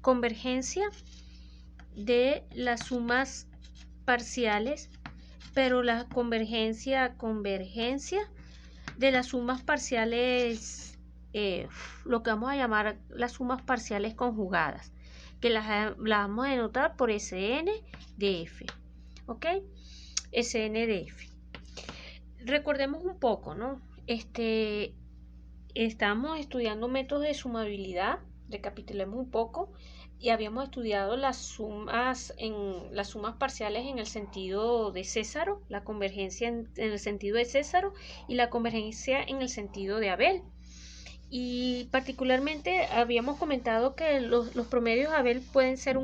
convergencia de las sumas parciales, pero la convergencia de las sumas parciales, lo que vamos a llamar las sumas parciales conjugadas, que las vamos a denotar por Sn de f, ¿ok? Sn de f. Recordemos un poco, ¿no? Estamos estudiando métodos de sumabilidad, recapitulemos un poco, y habíamos estudiado las sumas parciales en el sentido de Césaro, la convergencia en el sentido de Césaro y la convergencia en el sentido de Abel. Y particularmente habíamos comentado que los promedios de Abel pueden ser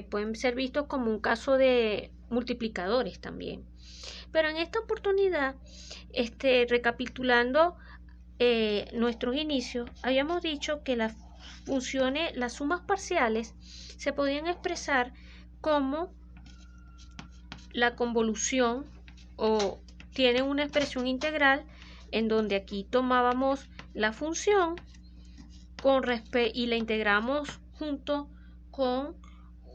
pueden ser vistos como un caso de multiplicadores también. Pero en esta oportunidad, recapitulando nuestros inicios, habíamos dicho que las sumas parciales se podían expresar como la convolución, o tienen una expresión integral en donde aquí tomábamos la función y la integramos junto con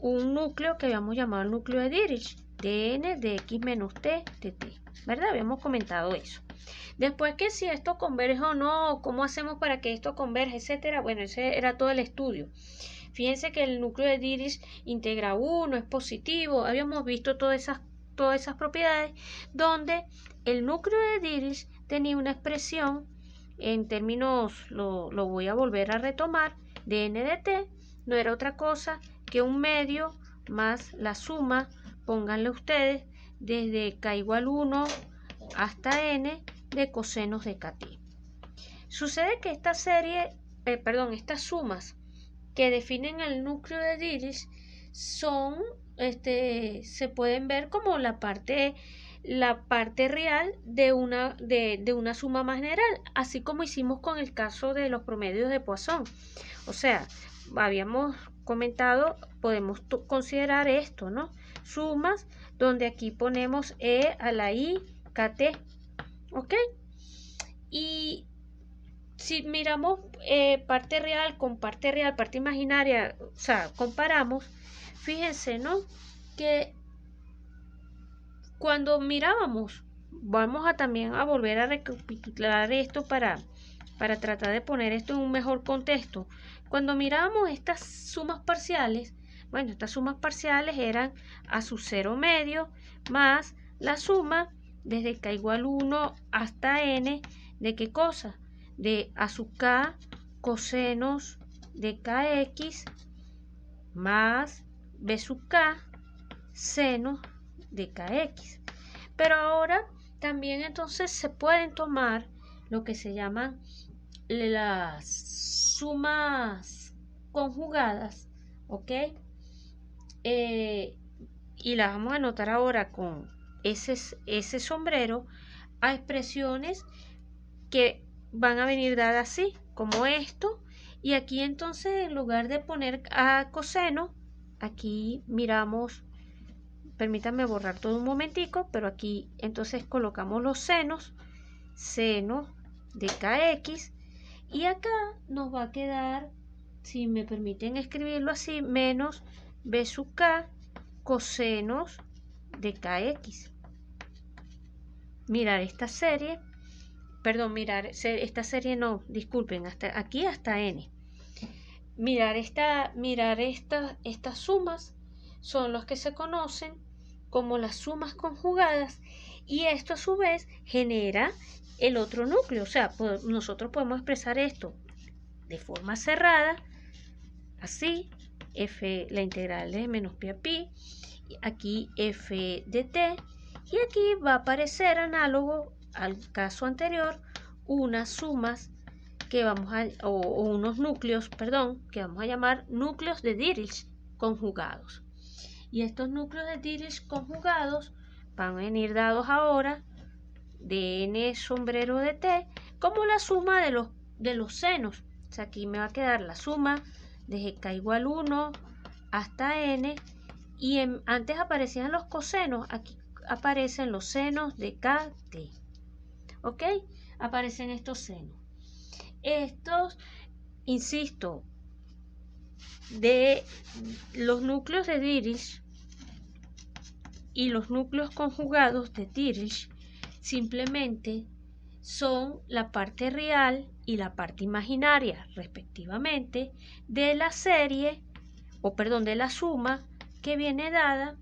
un núcleo que habíamos llamado el núcleo de Dirichlet, dn de x menos t de t, ¿verdad? Habíamos comentado eso. Después, que si esto converge o no, cómo hacemos para que esto converge, etcétera. Bueno, ese era todo el estudio. Fíjense que el núcleo de Dirichlet integra 1, es positivo. Habíamos visto todas esas propiedades, donde el núcleo de Dirichlet tenía una expresión en términos, lo voy a volver a retomar, dn de t no era otra cosa que un medio más la suma, pónganle ustedes, desde k igual 1 hasta n de cosenos de kt. Sucede que estas sumas que definen el núcleo de Dirichlet se pueden ver como la parte real de una suma más general, así como hicimos con el caso de los promedios de Poisson. O sea, habíamos comentado, podemos considerar esto, ¿no? Sumas donde aquí ponemos e a la i kt, ¿ok? Y si miramos parte real con parte real, parte imaginaria, o sea, comparamos, fíjense, ¿no? Que cuando mirábamos, también a volver a recapitular esto para tratar de poner esto en un mejor contexto. Cuando mirábamos estas sumas parciales, bueno, estas sumas parciales eran a su 0 medio más la suma desde k igual 1 hasta n de qué cosa, de a sub k cosenos de kx más b sub k seno de kx. Pero ahora también entonces se pueden tomar lo que se llaman las sumas conjugadas, ¿ok? Y las vamos a anotar ahora con ese sombrero a expresiones que van a venir dadas así, como esto. Y aquí entonces, en lugar de poner a coseno, aquí miramos, permítanme borrar todo un momentico, pero aquí entonces colocamos los senos, seno de kx, y acá nos va a quedar, si me permiten escribirlo así, menos b sub k cosenos de kx. Mirar esta serie, hasta aquí, hasta n. Mirar estas sumas son los que se conocen como las sumas conjugadas, y esto a su vez genera el otro núcleo. O sea, nosotros podemos expresar esto de forma cerrada, así, f, la integral de menos pi a pi, aquí f de t, y aquí va a aparecer análogo al caso anterior, unas sumas que unos núcleos, que vamos a llamar núcleos de Dirichlet conjugados. Y estos núcleos de Dirichlet conjugados van a venir dados ahora de n sombrero de t como la suma de los senos. O sea, aquí me va a quedar la suma desde k igual 1 hasta n, y antes aparecían los cosenos, aquí aparecen los senos de kt, ¿ok? Aparecen estos senos. Estos, insisto, de los núcleos de Dirichlet y los núcleos conjugados de Dirichlet simplemente son la parte real y la parte imaginaria, respectivamente, de la serie, de la suma que viene dada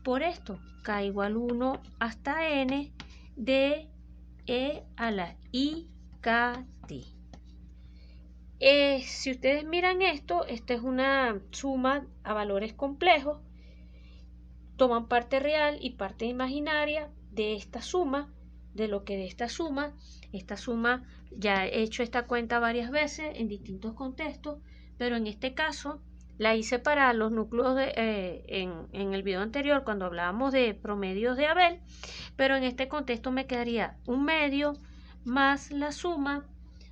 por esto, k igual 1 hasta n de e a la i k t. Si ustedes miran esto, esta es una suma a valores complejos. Toman parte real y parte imaginaria de esta suma, de lo que de esta suma ya he hecho esta cuenta varias veces en distintos contextos, pero en este caso la hice para los núcleos en el video anterior cuando hablábamos de promedios de Abel, pero en este contexto me quedaría un medio más la suma,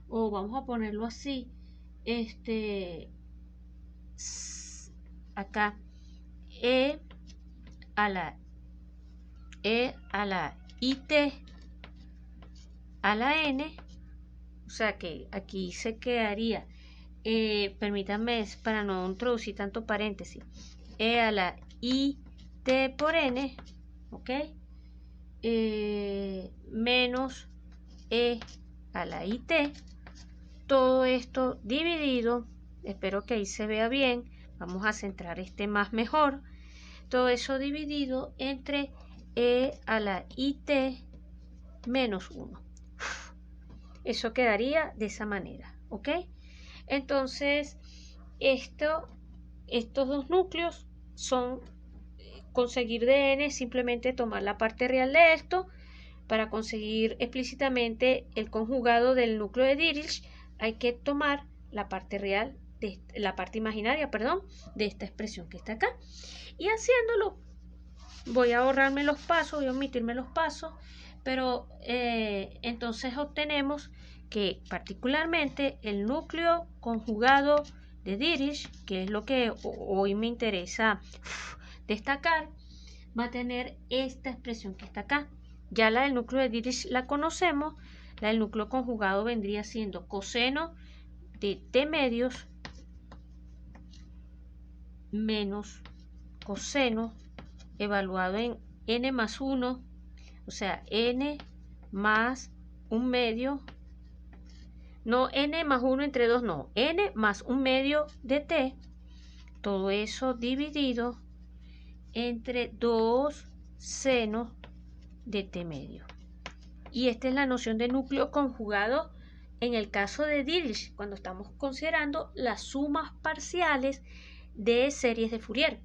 o vamos a ponerlo así, acá e a la it a la n, o sea que aquí se quedaría, permítanme para no introducir tanto paréntesis, e a la it por n, ok, menos e a la it, todo esto dividido, espero que ahí se vea bien, vamos a centrar más mejor, todo eso dividido entre e a la it menos 1. Eso quedaría de esa manera, ¿ok? Entonces, estos dos núcleos son conseguir de n, simplemente tomar la parte real de esto. Para conseguir explícitamente el conjugado del núcleo de Dirichlet, hay que tomar la parte real, la parte imaginaria, perdón, de esta expresión que está acá. Y haciéndolo, voy a ahorrarme los pasos, voy a omitirme los pasos, pero entonces obtenemos que particularmente el núcleo conjugado de Dirichlet, que es lo que hoy me interesa destacar, va a tener esta expresión que está acá. Ya la del núcleo de Dirichlet la conocemos, la del núcleo conjugado vendría siendo coseno de t medios menos coseno evaluado en n más 1, o sea, n más un medio, no n más 1 entre 2, no, n más un medio de t, todo eso dividido entre 2 seno de t medio. Y esta es la noción de núcleo conjugado en el caso de Dirichlet, cuando estamos considerando las sumas parciales de series de Fourier.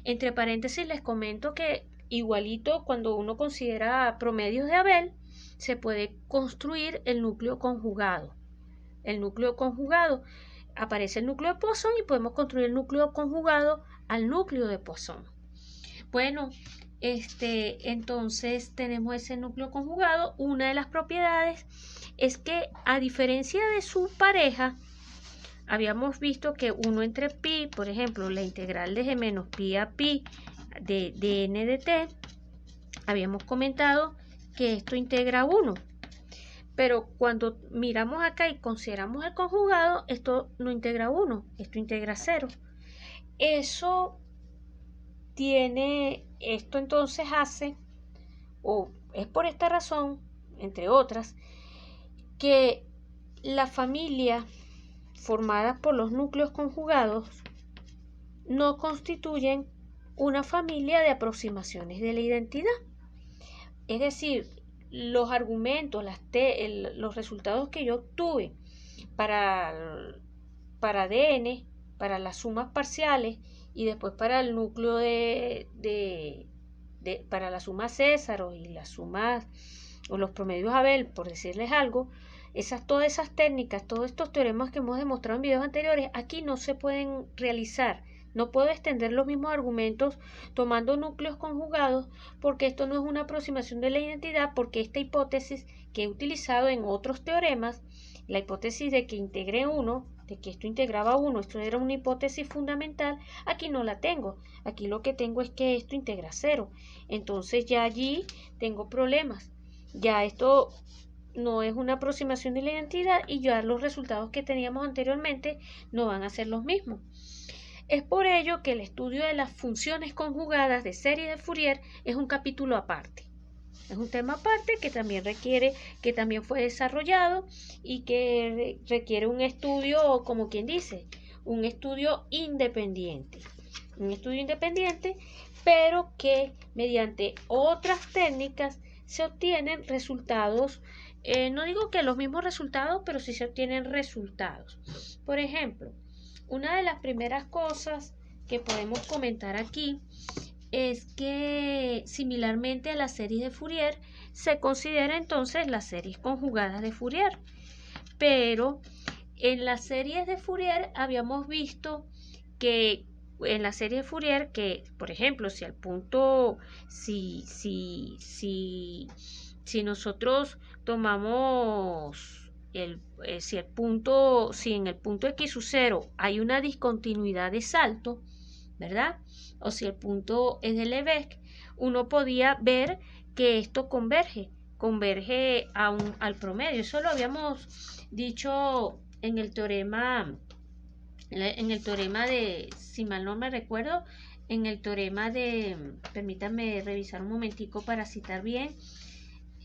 Entre paréntesis les comento que igualito cuando uno considera promedios de Abel, se puede construir el núcleo conjugado. El núcleo conjugado, aparece el núcleo de Poisson y podemos construir el núcleo conjugado al núcleo de Poisson. Bueno, entonces tenemos ese núcleo conjugado. Una de las propiedades es que, a diferencia de su pareja, habíamos visto que 1 entre pi, por ejemplo, la integral de g menos pi a pi de n de t, habíamos comentado que esto integra 1. Pero cuando miramos acá y consideramos el conjugado, esto no integra 1, esto integra 0. Esto entonces hace, o es por esta razón, entre otras, que la familia formada por los núcleos conjugados no constituyen una familia de aproximaciones de la identidad. Es decir, los argumentos, los resultados que yo obtuve para Dn, para las sumas parciales y después para el núcleo para la suma César y las sumas o los promedios Abel, por decirles algo, todas esas técnicas, todos estos teoremas que hemos demostrado en videos anteriores, aquí no se pueden realizar. No puedo extender los mismos argumentos tomando núcleos conjugados, porque esto no es una aproximación de la identidad, porque esta hipótesis que he utilizado en otros teoremas, la hipótesis de que integre 1, de que esto integraba 1, esto era una hipótesis fundamental, aquí no la tengo. Aquí lo que tengo es que esto integra 0. Entonces ya allí tengo problemas. Ya esto no es una aproximación de la identidad y ya los resultados que teníamos anteriormente no van a ser los mismos. Es por ello que el estudio de las funciones conjugadas de series de Fourier es un capítulo aparte. Es un tema aparte que también fue desarrollado y que requiere un estudio, como quien dice, un estudio independiente. Un estudio independiente, pero que mediante otras técnicas se obtienen resultados. No digo que los mismos resultados, pero sí se obtienen resultados. Por ejemplo, una de las primeras cosas que podemos comentar aquí es que similarmente a las series de Fourier se considera entonces las series conjugadas de Fourier, pero en las series de Fourier habíamos visto que en la serie de Fourier que, por ejemplo, si nosotros tomamos si en el punto x sub 0 hay una discontinuidad de salto, ¿verdad? O si el punto es de Lebesgue, uno podía ver que esto converge al promedio. Eso lo habíamos dicho en el teorema de, si mal no me recuerdo, en el teorema de, permítanme revisar un momentico para citar bien,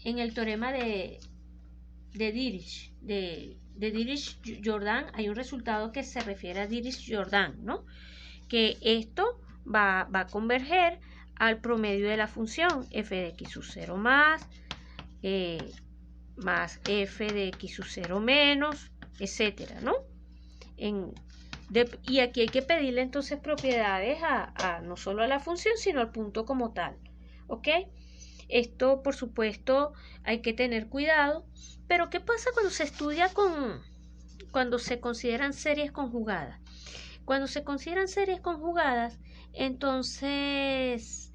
en el teorema de Dirichlet-Jordan hay un resultado que se refiere a Dirichlet-Jordan, ¿no? Que esto va a converger al promedio de la función f de x sub 0 más f de x sub 0 menos, etcétera, ¿no? Y aquí hay que pedirle entonces propiedades no solo a la función, sino al punto como tal, ¿ok? Esto, por supuesto, hay que tener cuidado. Pero ¿qué pasa cuando se estudia cuando se consideran series conjugadas? Cuando se consideran series conjugadas, entonces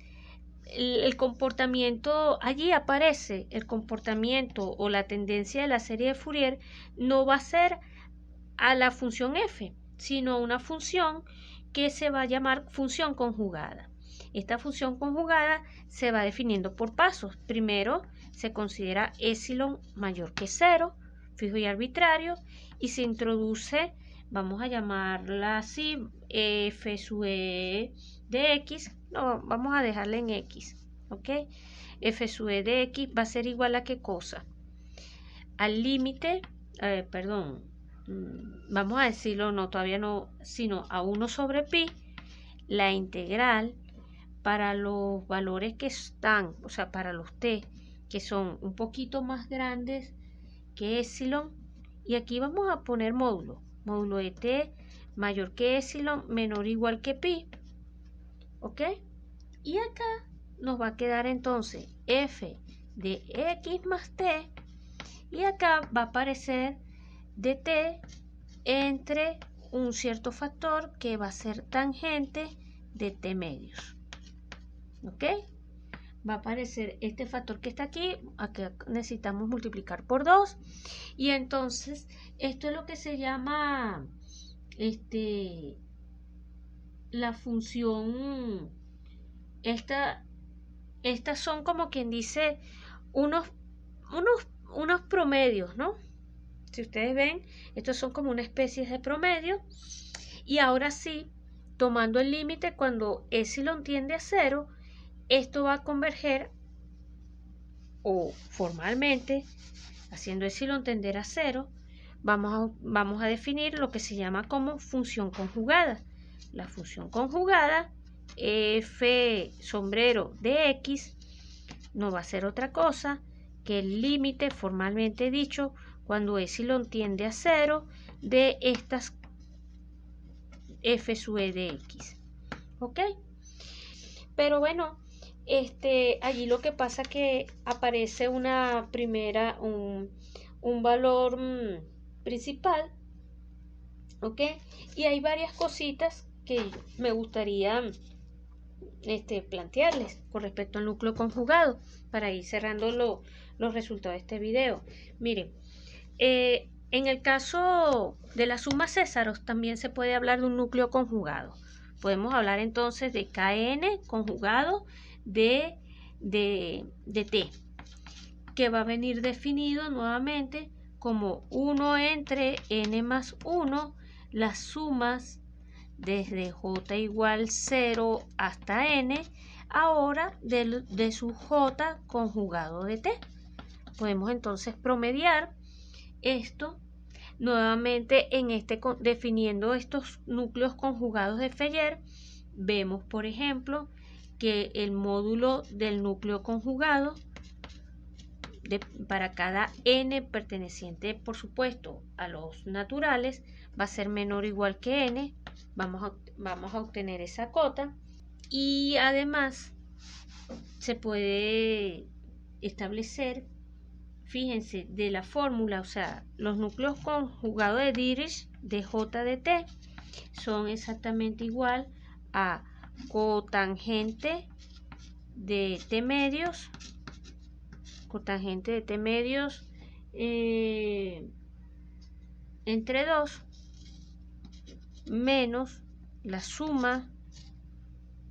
el comportamiento, allí aparece el comportamiento o la tendencia de la serie de Fourier, no va a ser a la función f, sino a una función que se va a llamar función conjugada. Esta función conjugada se va definiendo por pasos. Primero se considera epsilon mayor que 0, fijo y arbitrario, y se introduce, vamos a llamarla así, f sub e de x, no, vamos a dejarla en x, ¿ok? F sub e de x va a ser igual a ¿qué cosa? Al límite, vamos a decirlo, no, todavía no, sino a 1 sobre pi, la integral para los valores que están, o sea, para los t, que son un poquito más grandes que epsilon, y aquí vamos a poner módulo de t mayor que epsilon menor o igual que pi, ¿ok? Y acá nos va a quedar entonces f de x más t, y acá va a aparecer de t entre un cierto factor que va a ser tangente de t medios, ¿ok? Va a aparecer este factor que está aquí necesitamos multiplicar por 2, y entonces esto es lo que se llama la función, estas son como quien dice unos promedios, ¿no? Si ustedes ven, estos son como una especie de promedio, y ahora sí, tomando el límite cuando epsilon tiende a 0, esto va a converger, o formalmente, haciendo epsilon tender a 0, vamos a definir lo que se llama como función conjugada. La función conjugada, f sombrero de x, no va a ser otra cosa que el límite formalmente dicho cuando epsilon tiende a 0 de estas f sub e de x, ¿ok? Pero bueno, allí lo que pasa es que aparece un valor principal, ¿ok? Y hay varias cositas que me gustaría plantearles con respecto al núcleo conjugado para ir cerrando los resultados de este video. Miren, en el caso de la suma Césaros también se puede hablar de un núcleo conjugado. Podemos hablar entonces de Kn conjugado de T. que va a venir definido nuevamente como 1 entre n más 1, las sumas desde j igual 0 hasta n, ahora de su j conjugado de t. Podemos entonces promediar esto nuevamente definiendo estos núcleos conjugados de Feller. Vemos, por ejemplo, que el módulo del núcleo conjugado para cada n perteneciente, por supuesto, a los naturales, va a ser menor o igual que n. Vamos a obtener esa cota, y además se puede establecer, fíjense, de la fórmula, o sea, los núcleos conjugados de Dirichlet de j de t son exactamente igual a cotangente de t medios, entre 2 menos la suma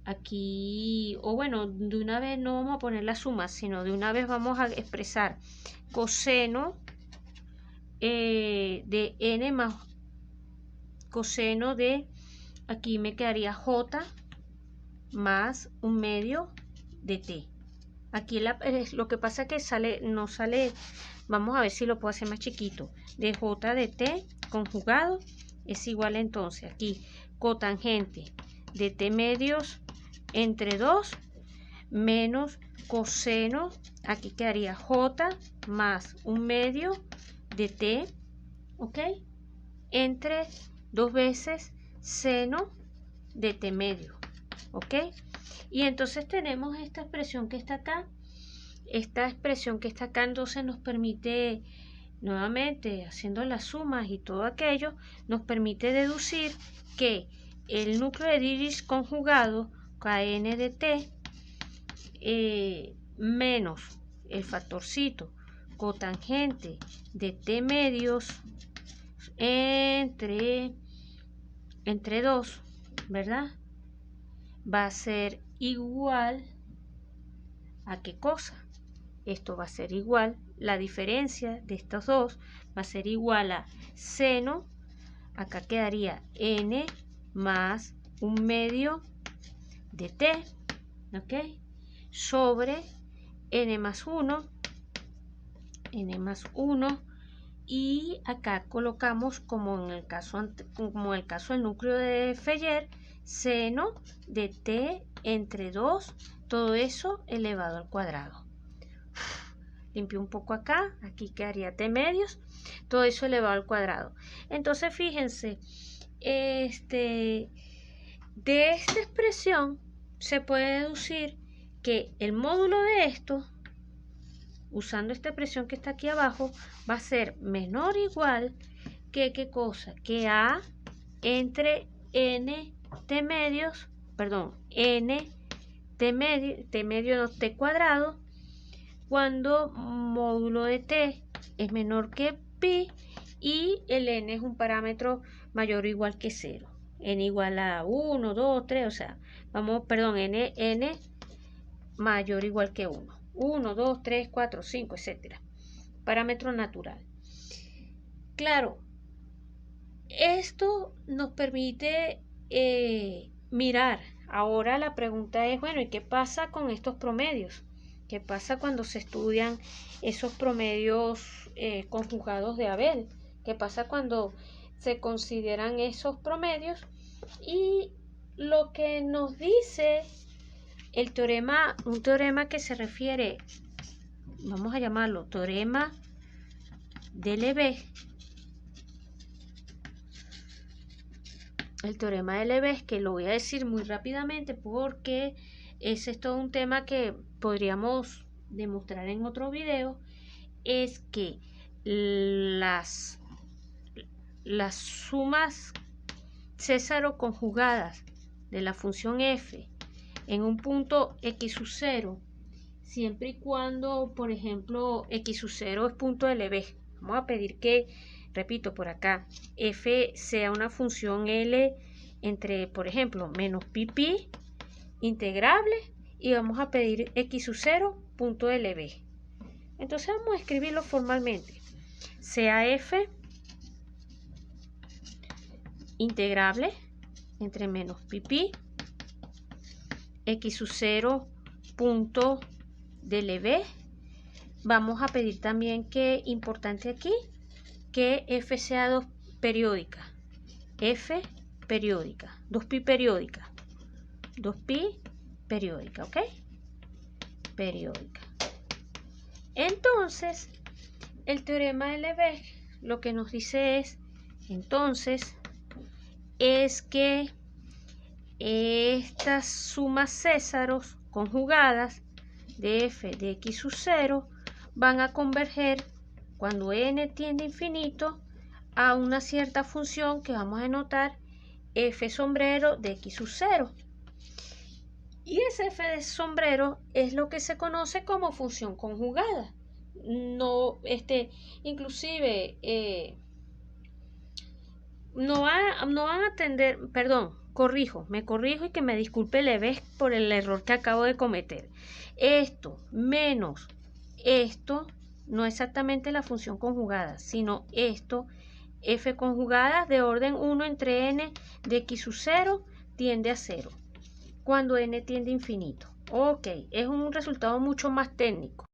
aquí, o bueno, de una vez no vamos a poner la suma, sino de una vez vamos a expresar coseno de n más coseno de, aquí me quedaría j más 1/2 de t. Aquí lo que pasa es que no sale, vamos a ver si lo puedo hacer más chiquito, de j de t conjugado es igual entonces aquí cotangente de t medios entre 2 menos coseno, aquí quedaría j más 1/2 de t, ¿ok? Entre 2 veces seno de t medio, ¿ok? Y entonces tenemos esta expresión que está acá. Esta expresión que está acá entonces nos permite, nuevamente haciendo las sumas y todo aquello, nos permite deducir que el núcleo de Dirichlet conjugado kn de t menos el factorcito cotangente de t medios entre 2, ¿verdad? Va a ser igual a ¿qué cosa? Esto va a ser igual, la diferencia de estos dos va a ser igual a seno, acá quedaría n más 1/2 de t, ¿ok? Sobre n más 1, y acá colocamos como en el caso del núcleo de Feller, seno de t entre 2, todo eso elevado al cuadrado. Limpio un poco acá, aquí quedaría t medios, todo eso elevado al cuadrado. Entonces fíjense, de esta expresión se puede deducir que el módulo de esto, usando esta expresión que está aquí abajo, va a ser menor o igual que ¿qué cosa? Que a entre n t medios, perdón, n t medio no t cuadrado, cuando módulo de t es menor que pi y el n es un parámetro mayor o igual que 0. N igual a 1, 2, 3, o sea, n mayor o igual que 1. 1, 2, 3, 4, 5, etc. Parámetro natural. Claro, esto nos permite mirar. Ahora la pregunta es, bueno, ¿y qué pasa con estos promedios? ¿Qué pasa cuando se estudian esos promedios conjugados de Abel? ¿Qué pasa cuando se consideran esos promedios? Y lo que nos dice el teorema, un teorema que se refiere, vamos a llamarlo teorema de Lebesgue. El teorema de Lebesgue, que lo voy a decir muy rápidamente porque ese es todo un tema que podríamos demostrar en otro video, es que las sumas césaro conjugadas de la función f en un punto x sub 0, siempre y cuando, por ejemplo, x sub 0 es punto de Lebesgue, vamos a pedir que, repito por acá, f sea una función L entre, por ejemplo, menos pi integrable, y vamos a pedir x sub 0 punto de Lebesgue. Entonces vamos a escribirlo formalmente. CAF integrable entre menos pi x sub 0 punto dlb. Vamos a pedir también que, importante aquí, que f sea 2 periódica. F periódica, 2pi periódica. 2pi periódica, ¿ok? Periódica. Entonces, el teorema de Lebesgue lo que nos dice es, entonces, es que estas sumas césaros conjugadas de f de x sub 0 van a converger cuando n tiende a infinito a una cierta función que vamos a denotar f sombrero de x sub 0. Y ese f de sombrero es lo que se conoce como función conjugada. No, inclusive no van a atender, perdón, me corrijo y que me disculpe Lebesgue por el error que acabo de cometer. Esto menos esto no es exactamente la función conjugada, sino esto, f conjugada de orden 1 entre n de x sub 0 tiende a 0, cuando n tiende a infinito. Ok, es un resultado mucho más técnico.